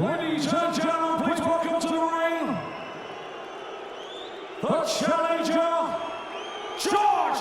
Ladies and gentlemen, please welcome to the ring, the challenger, George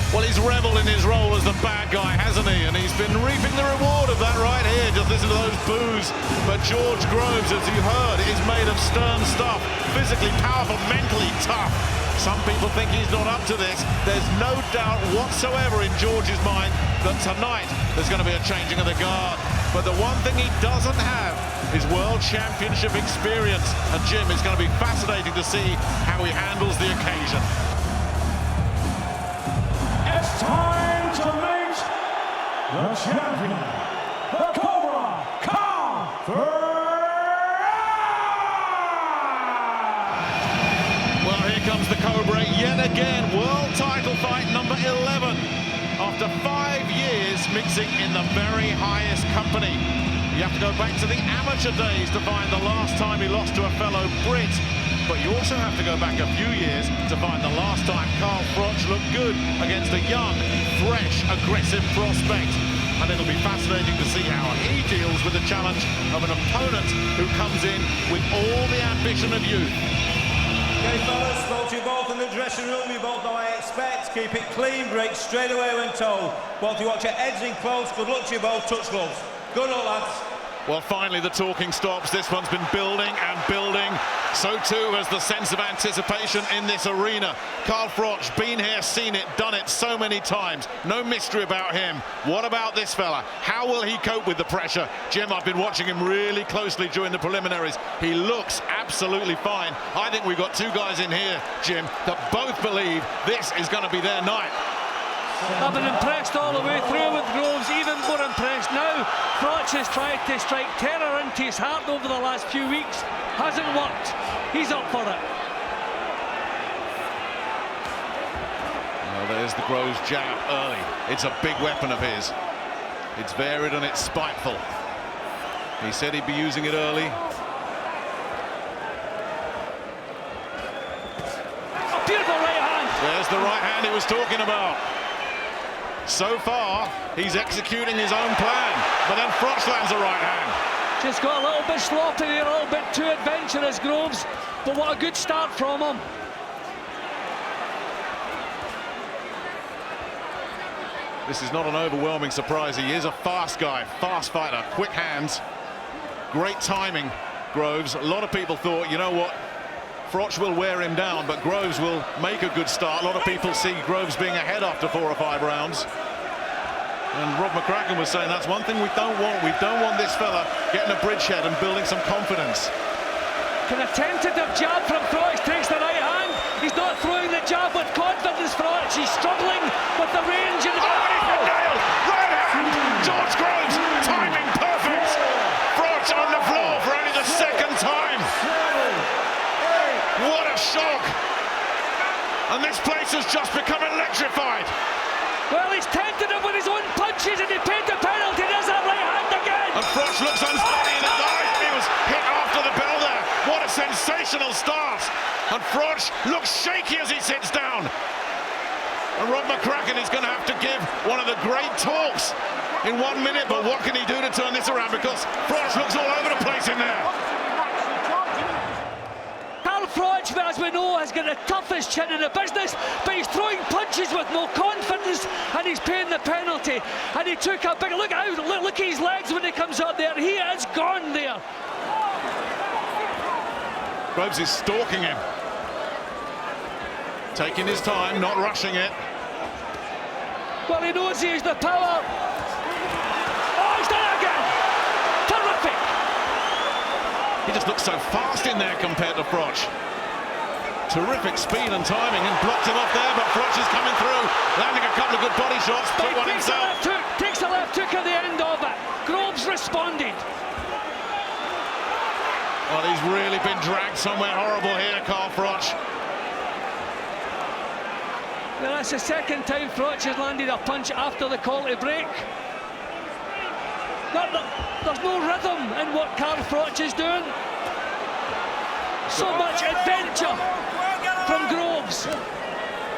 Well, he's revelled in his role as the bad guy, hasn't he? And he's been reaping the reward of that right here. Just listen to those boos. But George Groves, as you heard, is made of stern stuff. Physically powerful, mentally tough. Some people think he's not up to this. There's no doubt whatsoever in George's mind that tonight there's going to be a changing of the guard. But the one thing he doesn't have is World Championship experience. And Jim, it's going to be fascinating to see how he handles the occasion. It's time to meet the champion, the Cobra, Froch. Well, here comes the Cobra yet again. World title fight number 11. After 5 years mixing in the very highest company. You have to go back to the amateur days to find the last time he lost to a fellow Brit. But you also have to go back a few years to find the last time Froch looked good against a young, fresh, aggressive prospect. And it'll be fascinating to see how he deals with the challenge of an opponent who comes in with all the ambition of youth. Okay, fellas, spoke to you both in the dressing room. You both know what I expect. Keep it clean, break straight away when told. Both you watch your heads in close. Good luck to you both. Touch gloves. Good luck, lads. Well, finally the talking stops. This one's been building and building. So too has the sense of anticipation in this arena. Froch, been here, seen it, done it so many times. No mystery about him. What about this fella? How will he cope with the pressure? Jim, I've been watching him really closely during the preliminaries. He looks absolutely fine. I think we've got two guys in here, Jim, that both believe this is going to be their night. I've been impressed all the way through with Groves, even more impressed now. Froch has tried to strike terror into his heart over the last few weeks. Hasn't worked. He's up for it. Well, there's the Groves jab early. It's a big weapon of his. It's varied and it's spiteful. He said he'd be using it early. A beautiful right hand. There's the right hand he was talking about. So far, he's executing his own plan, but then Froch lands a right hand. Just got a little bit sloppy there, a little bit too adventurous, Groves, but what a good start from him. This is not an overwhelming surprise. He is a fast guy, fast fighter, quick hands, great timing, Groves. A lot of people thought, you know what, Froch will wear him down, but Groves will make a good start. A lot of people see Groves being ahead after 4 or 5 rounds. And Rob McCracken was saying that's one thing we don't want. We don't want this fella getting a bridgehead and building some confidence. Can a tentative jab from Froch takes the right hand. He's not throwing the jab with confidence, Froch. He's struggling with the range. And he's been nailed! Right hand! George Groves, timing perfect! Froch on the floor for only the second time. What a shock! And this place has just become electrified. Well, he's tentative with his own punches and he paid the penalty. There's that right hand again. And Froch looks unsteady in the thighs. He was hit after the bell there. What a sensational start. And Froch looks shaky as he sits down. And Rob McCracken is going to have to give one of the great talks in 1 minute. But what can he do to turn this around? Because Froch looks all over the place in there. Froch, as we know, has got the toughest chin in the business, but he's throwing punches with no confidence and he's paying the penalty. And he took a big look out, look at his legs when he comes up there. He is gone there. Groves is stalking him. Taking his time, not rushing it. Well, he knows he has the power. Oh, he's done it again. Terrific. He just looks so fast in there compared to Froch. Terrific speed and timing, and blocked him off there, but Froch is coming through, landing a couple of good body shots, put one himself. Takes a left hook at the end of it. Groves responded. Well, he's really been dragged somewhere horrible here, Froch. Well, that's the second time Froch has landed a punch after the call to break. There's no rhythm in what Froch is doing. So much adventure from Groves.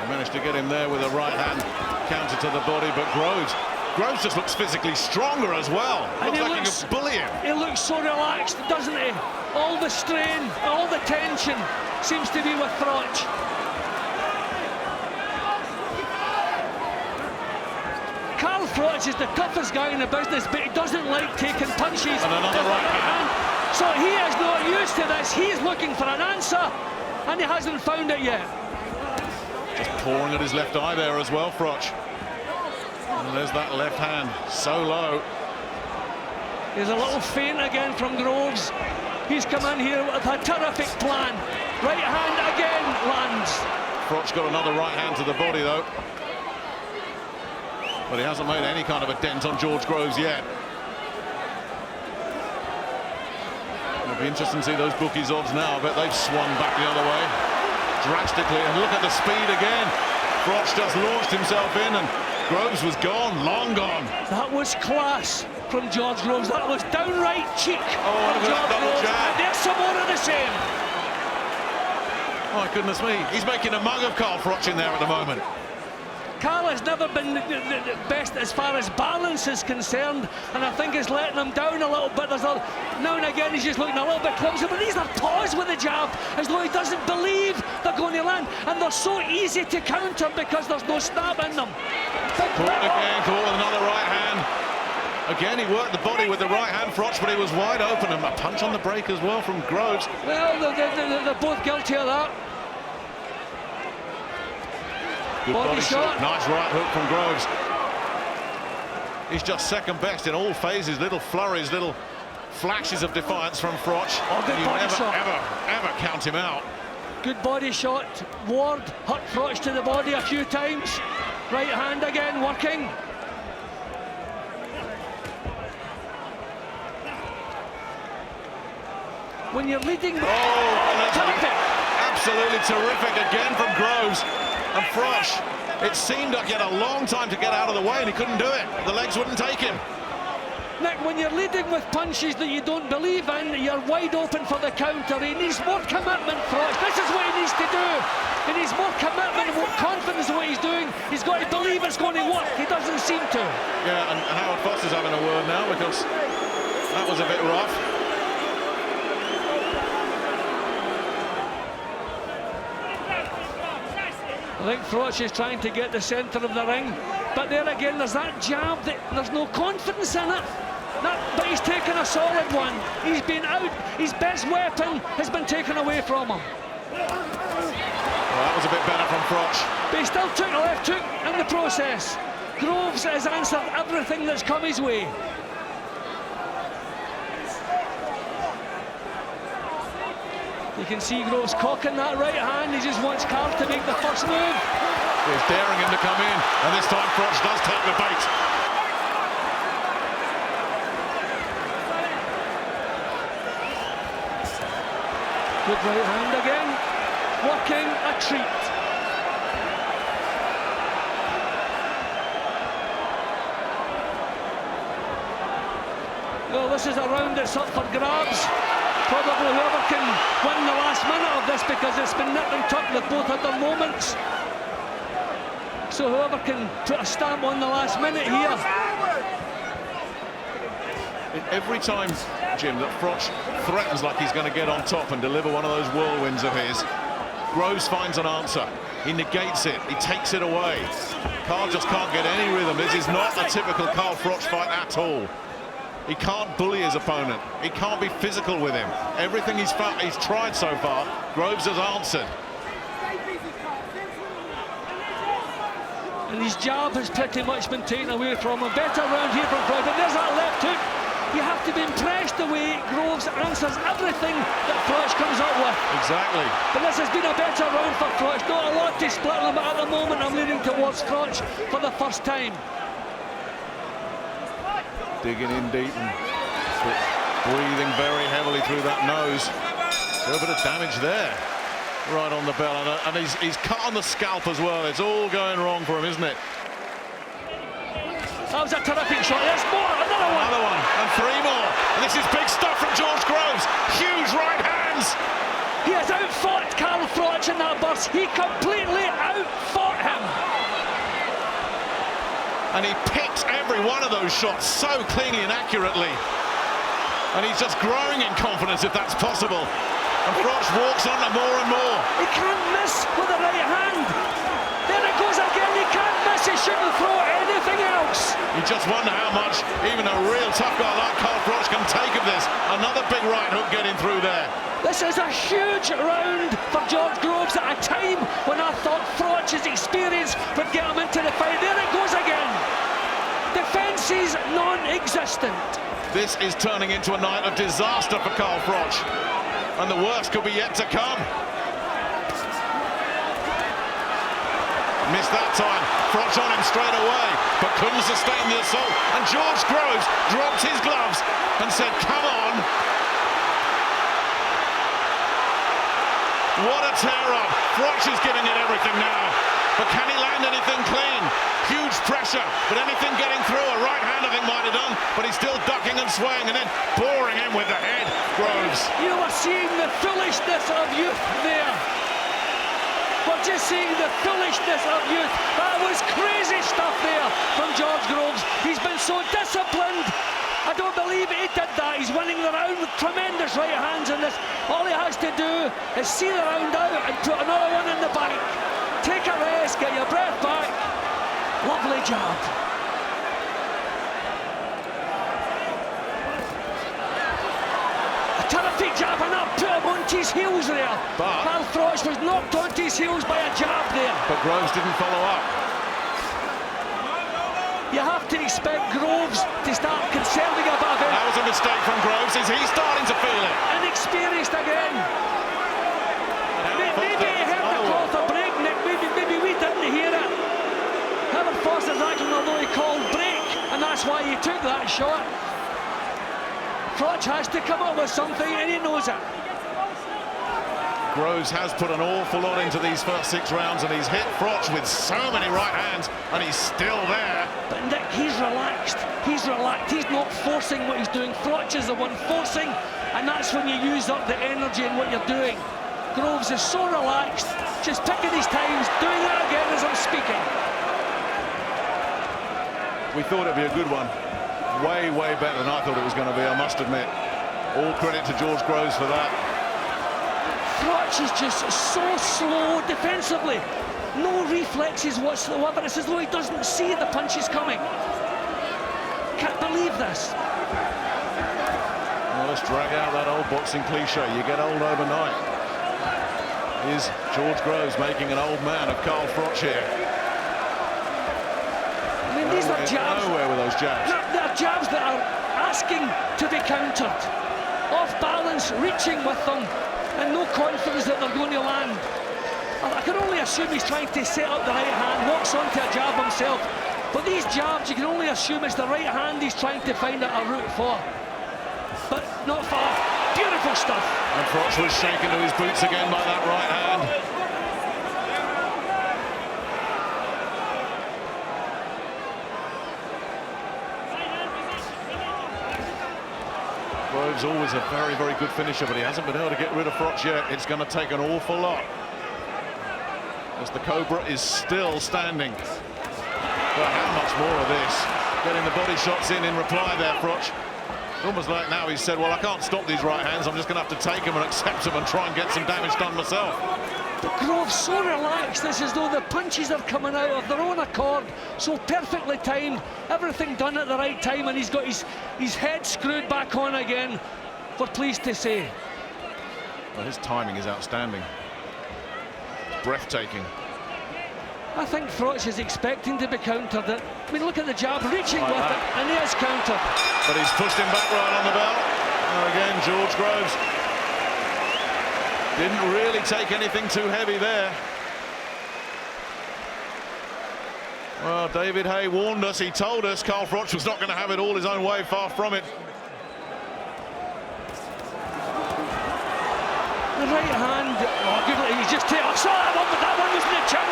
Managed to get him there with a right hand counter to the body, but Groves Groves just looks physically stronger as well. Looks like he can bully him. He looks so relaxed, doesn't he? All the strain, all the tension seems to be with Froch. Karl Froch is the toughest guy in the business, but he doesn't like taking punches. And another right hand. So he is not used to this. He is looking for an answer, and he hasn't found it yet. Just pouring at his left eye there as well, Froch. And there's that left hand, so low. There's a little feint again from Groves. He's come in here with a terrific plan. Right hand again lands. Froch got another right hand to the body though. But he hasn't made any kind of a dent on George Groves yet. It'll be interesting to see those bookies' odds now. I bet they've swung back the other way drastically. And look at the speed again. Froch just launched himself in and Groves was gone, long gone. That was class from George Groves. That was downright cheek Oh, from look at that George double Groves. jab. And there's some more of the same. My goodness me, he's making a mug of Karl Froch in there at the moment. Karl has never been the best as far as balance is concerned, and I think he's letting him down a little bit. Now and again he's just looking a little bit clumsy, but these are toys with the jab, as though he doesn't believe they're going to land, and they're so easy to counter because there's no snap in them. Caught again, caught with another right hand. Again, he worked the body with the right hand, Froch, but he was wide open, and a punch on the break as well from Groves. Well, they're both guilty of that. Good Body shot. Nice right hook from Groves. He's just second best in all phases. Little flurries, little flashes of defiance from Froch. Oh, good you body never, shot. ever count him out. Good body shot. Ward hurt Froch to the body a few times. Right hand again working. When you're leading, terrific. Absolutely terrific again from Groves. And Froch, it seemed like he had a long time to get out of the way and he couldn't do it. The legs wouldn't take him. Nick, when you're leading with punches that you don't believe in, you're wide open for the counter. He needs more commitment, Froch. This is what he needs to do. He needs more commitment and more confidence in what he's doing. He's got to believe it's going to work. He doesn't seem to. Yeah, and Howard Foster's having a word now because that was a bit rough. I think Froch is trying to get the centre of the ring, but there again there's that jab that there's no confidence in it. But he's taken a solid one. He's been out. His best weapon has been taken away from him. Well, that was a bit better from Froch. But he still took a left hook in the process. Groves has answered everything that's come his way. You can see Groves cocking that right hand. He just wants Karl to make the first move. He's daring him to come in, and this time Froch does take the bait. Good right hand again. Working a treat. Well, this is a round that's up for grabs. Probably whoever can win the last minute of this, because it's been nip and tuck with both of their moments. So whoever can put a stamp on the last minute here. Every time, Jim, that Froch threatens like he's going to get on top and deliver one of those whirlwinds of his, Groves finds an answer. He negates it. He takes it away. Karl just can't get any rhythm. This is not a typical Karl Froch fight at all. He can't bully his opponent. He can't be physical with him. Everything he's tried so far, Groves has answered. And his jab has pretty much been taken away from him. Better round here from Froch. And there's that left hook. You have to be impressed the way Groves answers everything that Froch comes up with. Exactly. But this has been a better round for Froch. Not a lot to split them, but at the moment I'm leaning towards Froch for the first time. Digging in deep and breathing very heavily through that nose. A little bit of damage there, right on the bell, and he's cut on the scalp as well. It's all going wrong for him, isn't it? That was a terrific shot. There's more, Another one, and three more. And this is big stuff from George Groves. Huge right hands. He has outfought Karl Froch in that burst. He completely outfought him. and he picks every one of those shots so cleanly and accurately. And he's just growing in confidence, if that's possible. And Froch walks on to more and more. He can't miss with the right hand. There it goes again. He can't miss. He shouldn't throw anything else. You just wonder how much even a real tough guy like Carl Froch can take of this. Another big right hook getting through there. This is a huge round for George Groves at a time when I thought Froch's experience would get him into the fight. There it goes again. Defence is non-existent. This is turning into a night of disaster for Carl Froch. And the worst could be yet to come. Missed that time. Froch on him straight away, but couldn't sustain the assault. And George Groves dropped his gloves and said, come on. What a tear-up. Froch is giving it everything now. But can he land anything clean? Huge pressure, but anything getting through? A right hand, I think, might have done, but he's still ducking and swaying and then boring him with the head. Groves. You are seeing the foolishness of youth there. We're just seeing the foolishness of youth. That was crazy stuff there from George Groves. He's been so disciplined. I don't believe he did that. He's winning the round with tremendous right hands in this. All he has to do is see the round out and put another one in the bank. Take a rest, get your breath back. Lovely jab. A terrific jab, and that put him onto his heels there. But Carl Froch was knocked onto his heels by a jab there. But Groves didn't follow up. You have to expect Groves to start conserving a bit of it. That was a mistake from Groves. Is he starting to feel it? Inexperienced again. Maybe he heard the call for break, Nick. Maybe we didn't hear it. Helen Foster's acting although he called break, and that's why he took that shot. Froch has to come up with something, and he knows it. Groves has put an awful lot into these first 6 rounds, and he's hit Froch with so many right hands, and he's still there. But Nick, he's relaxed. He's relaxed. He's not forcing what he's doing. Froch is the one forcing, and that's when you use up the energy in what you're doing. Groves is so relaxed, just picking his times, doing that again as I'm speaking. We thought it'd be a good one. Way, way better than I thought it was going to be, I must admit. All credit to George Groves for that. Froch is just so slow defensively. No reflexes whatsoever. It's as though he doesn't see the punches coming. Can't believe this. Well, let's drag out that old boxing cliche. You get old overnight. Is George Groves making an old man of Carl Froch here? I mean, these are jabs. Nowhere with those jabs. They're jabs that are asking to be countered. Off balance, reaching with them, and no confidence that they're going to land. I can only assume he's trying to set up the right hand, walks onto a jab himself. But these jabs, you can only assume it's the right hand he's trying to find a route for. But not far. Beautiful stuff. And Froch was shaken to his boots again by that right hand. Groves always a very, very good finisher, but he hasn't been able to get rid of Froch yet. It's going to take an awful lot. As the Cobra is still standing. But how much more of this? Getting the body shots in reply there, Froch. Almost like now he's said, well, I can't stop these right hands. I'm just going to have to take them and accept them and try and get some damage done myself. But Groves so relaxed. It's as though the punches are coming out of their own accord. So perfectly timed. Everything done at the right time, and he's got his head screwed back on again. We're pleased to say. Well, his timing is outstanding. Breathtaking. I think Froch is expecting to be countered. I mean, look at the jab, reaching Like with that. it, and he is countered. But he's pushed him back right on the bell. And again, George Groves didn't really take anything too heavy there. Well, David Hay warned us, he told us Carl Froch was not going to have it all his own way, far from it. The right hand, oh, good, he's just taken. I saw that one, but that one was in the chin.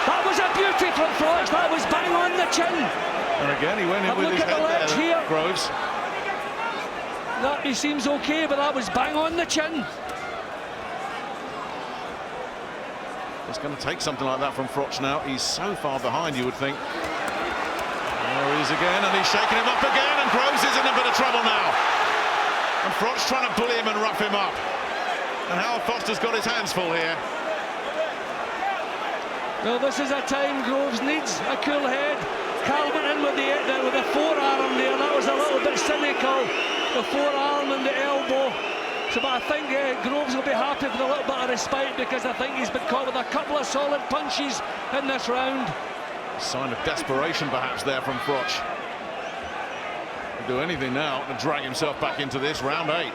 That was a beauty from Froch, that was bang on the chin. And again, he went in with his Look at the head ledge there, here. Groves. That he seems okay, but that was bang on the chin. It's going to take something like that from Froch now. He's so far behind, you would think. is again, and he's shaking him up again, and Groves is in a bit of trouble now. And Froch trying to bully him and rough him up. And Howard Foster's got his hands full here. Well, this is a time Groves needs a cool head. Carl went in with the forearm there. That was a little bit cynical. The forearm and the elbow. So, but I think Groves will be happy with a little bit of respite, because I think he's been caught with a couple of solid punches in this round. Sign of desperation perhaps there from Froch. He'll do anything now to drag himself back into this round 8.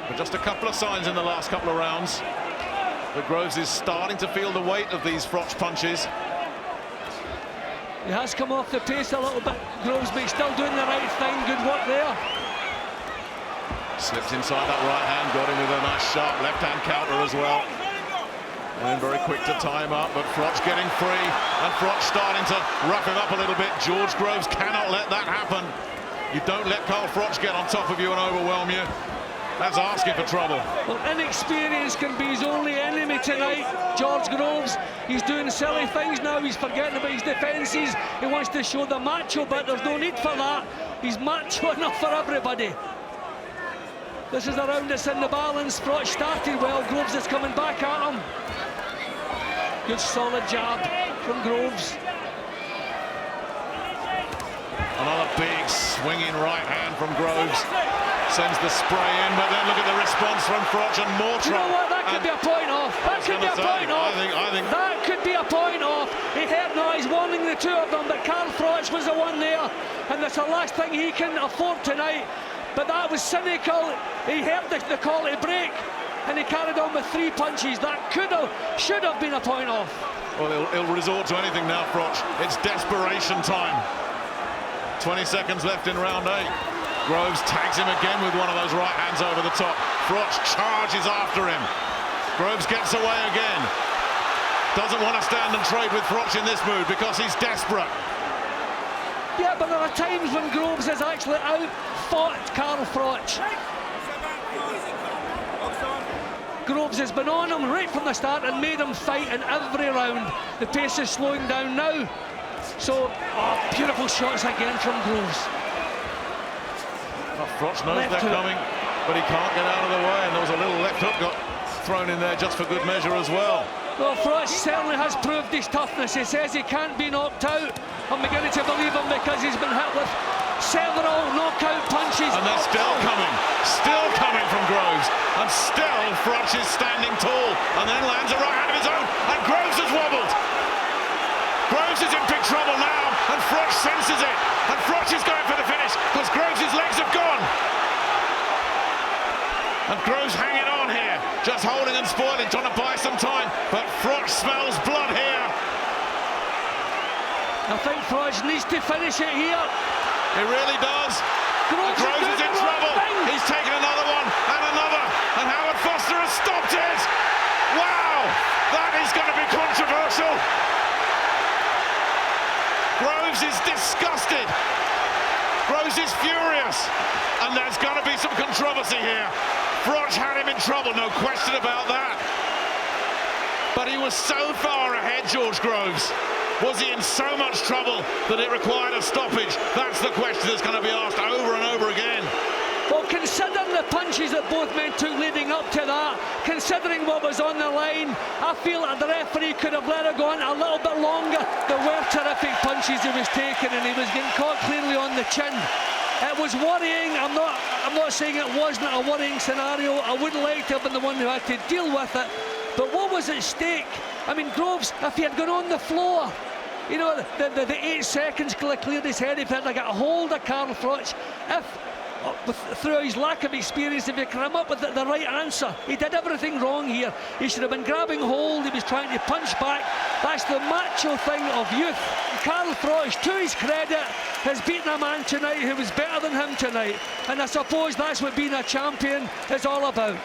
But just a couple of signs in the last couple of rounds that Groves is starting to feel the weight of these Froch punches. He has come off the pace a little bit, Groves, but he's still doing the right thing. Good work there. Slipped inside that right hand, got him with a nice sharp left-hand counter as well. And very quick to time up, but Froch getting free, and Froch starting to rough him up a little bit. George Groves cannot let that happen. You don't let Carl Froch get on top of you and overwhelm you. That's asking for trouble. Well, inexperience can be his only enemy tonight. George Groves, he's doing silly things now. He's forgetting about his defences. He wants to show the macho bit. There's no need for that. He's macho enough for everybody. This is a round that's in the balance. Froch started well. Groves is coming back at him. Good solid jab from Groves. Another big swinging right hand from Groves. Sends the spray in, but then look at the response from Froch, and more trouble. You know what? That could be a point off. That could be a point off. I think that could be a point off. He heard noise warning the two of them, but Carl Froch was the one there, and that's the last thing he can afford tonight. But that was cynical. He heard the call to break, and he carried on with 3 punches. That should have been a point off. Well, he'll resort to anything now, Froch. It's desperation time. 20 seconds left in round 8. Groves tags him again with one of those right hands over the top. Froch charges after him. Groves gets away again. Doesn't want to stand and trade with Froch in this mood because he's desperate. Yeah, but there are times when Groves has actually out-fought Carl Froch. Groves has been on him right from the start and made him fight in every round. The pace is slowing down now. So, beautiful shots again from Groves. Froch knows they're coming, but he can't get out of the way, and there was a little left hook got thrown in there just for good measure as well. Well, Froch certainly has proved his toughness. He says he can't be knocked out. I'm beginning to believe him because he's been hit with several knockout punches. And they're still coming from Groves, and still Froch is standing tall, and then lands a right hand of his own, and Groves has wobbled. Groves is in big trouble now, and Froch senses it, and Froch is going for the finish because Groves' legs have gone. And Groves hanging on here, just holding and spoiling, trying to buy some time, but Froch smells blood here. I think Froch needs to finish it here. He really does. Groves is in trouble. He's taken another one and another, and Howard Foster has stopped it. Wow, that is going to be controversial. Groves is disgusted. Groves is furious, and there's going to be some controversy here. Froch had him in trouble, no question about that. But he was so far ahead, George Groves. Was he in so much trouble that it required a stoppage? That's the question that's going to be asked over and over again. Well, considering the punches that both men took leading up to that, considering what was on the line, I feel that the referee could have let it go on a little bit longer. There were terrific punches he was taking, and he was getting caught clearly on the chin. It was worrying. I'm not saying it wasn't a worrying scenario. I wouldn't like to have been the one who had to deal with it. But what was at stake? I mean, Groves, if he had gone on the floor, you know, the 8 seconds cleared his head. If he had to get a hold of Carl Froch, through his lack of experience, if he could come up with the right answer, he did everything wrong here. He should have been grabbing hold. He was trying to punch back. That's the macho thing of youth. Carl Froch, to his credit, has beaten a man tonight who was better than him tonight, and I suppose that's what being a champion is all about.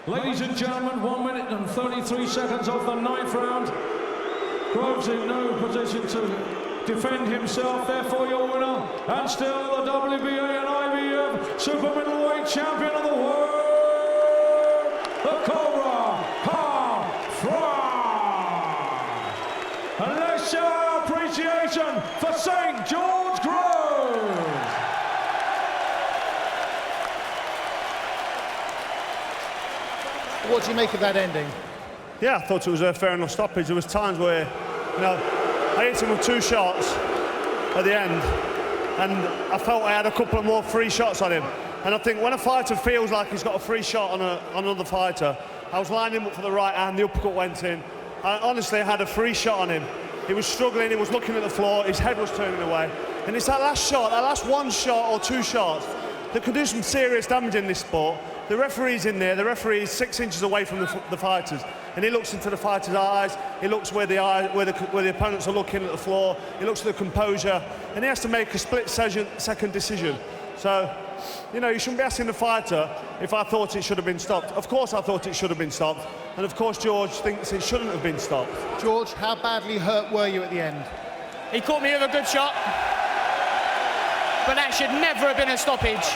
Ladies and gentlemen, 1 minute and 33 seconds of the 9th round. Groves in no position to defend himself, therefore your winner, and still the WBA and IBF Super Middleweight Champion of the world, the Cobra, Carl Froch. And let's show our appreciation celebration for St George Grove. What do you make of that ending? Yeah, I thought it was a fair enough stoppage. There was times where, you know, I hit him with 2 shots at the end, and I felt I had a couple of more free shots on him. And I think when a fighter feels like he's got a free shot on another fighter, I was lining him up for the right hand, the uppercut went in. I honestly had a free shot on him. He was struggling, he was looking at the floor, his head was turning away. And it's that last shot, that last 1 shot or 2 shots that could do some serious damage in this sport. The referee's in there, the referee is 6 inches away from the fighters, and he looks into the fighter's eyes, he looks where the opponents are looking at the floor, he looks at the composure, and he has to make a split-second decision. So, you know, you shouldn't be asking the fighter if I thought it should have been stopped. Of course I thought it should have been stopped, and of course George thinks it shouldn't have been stopped. George, how badly hurt were you at the end? He caught me with a good shot, but that should never have been a stoppage.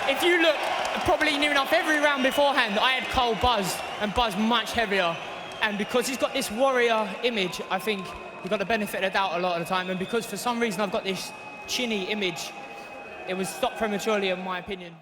If you look, probably near enough every round beforehand, I had Cole buzzed, and buzzed much heavier. And because he's got this warrior image, I think he got the benefit of the doubt a lot of the time. And because for some reason I've got this chinny image, it was stopped prematurely in my opinion.